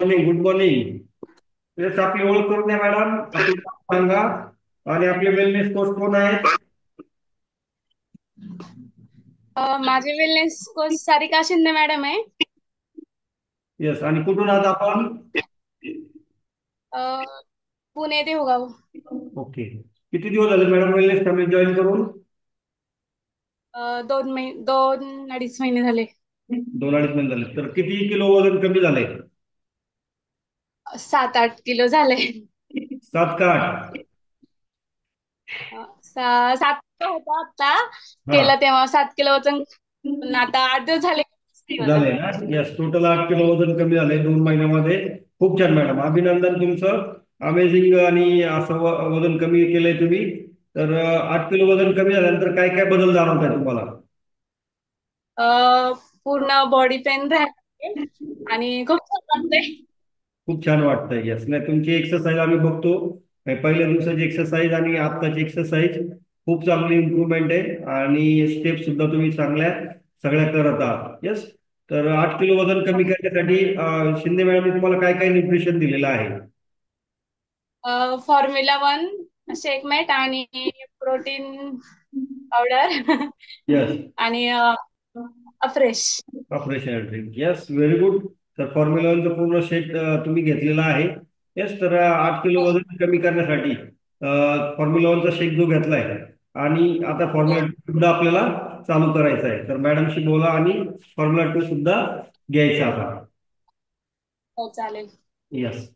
Morning, good morning. तेच आपली ओळख करून द्या मॅडम, आपलं नाव सांगा आणि आपले वेलनेस कोच कोण आहेत? माझे wellness coach Sarika Shinde madam आहे. येस, आणि कुठून आहात आपण? अ, पुणे देऊगाव. ओके. किती दिवस झाले मॅडम वेलनेस फॅमिली जॉईन करून? 2 अडीच महिने झाले. 2-2.5 महिने झाले. तर किती किलो वजन कमी झालंय? 7-8 किलो झाले. 7 का 8? 7 किलो होता आता. हा, केलं तेव्हा 7 किलो वजन. पण आता 8 दिवस झाले नाही झाले वजन. ना? येस, टोटल 8 किलो वजन कमी झालंय 2 महिन्यामध्ये. खूप छान मॅडम, अभिनंदन तुमचं. अमेझिंग. आणि असं वजन कमी केलंय तुम्ही. तर 8 किलो वजन कमी झाल्यानंतर काय काय बदल जाणवत आहे तुम्हाला? अ, पूर्ण बॉडी पेन राहते आणि खूप छान वाटतंय. खूप छान वाटतंय. यस, नाही तुमची एक्सरसाइज आम्ही बघतो. पहिल्या दिवसाची एक्सरसाइज आणि आत्ताची एक्सरसाइज खूप चांगली इम्प्रूव्हमेंट आहे. आणि स्टेप सुद्धा तुम्ही चांगल्या सगळ्या करत आहात. यस. तर 8 किलो वजन कमी करण्यासाठी शिंदे मॅडमने तुम्हाला काय काय न्यूट्रिशन दिलेलं आहे? फॉर्म्युला 1 शेकमेट आणि प्रोटीन पावडर यस. आणि afresh. Operation drink. Yes, very good. तर फॉर्म्युला वनचं पूर्ण सेट तुम्ही घेतलेला आहे. येस, तर 8 किलो हो. वजन कमी करण्यासाठी फॉर्म्युला वनचा शेक जो घेतलाय, आणि आता हो. फॉर्म्युला 2 सुद्धा आपल्याला चालू करायचा आहे. तर मॅडमशी बोला आणि फॉर्म्युला 2 सुद्धा घ्यायचा आता. हो चालेल. यस.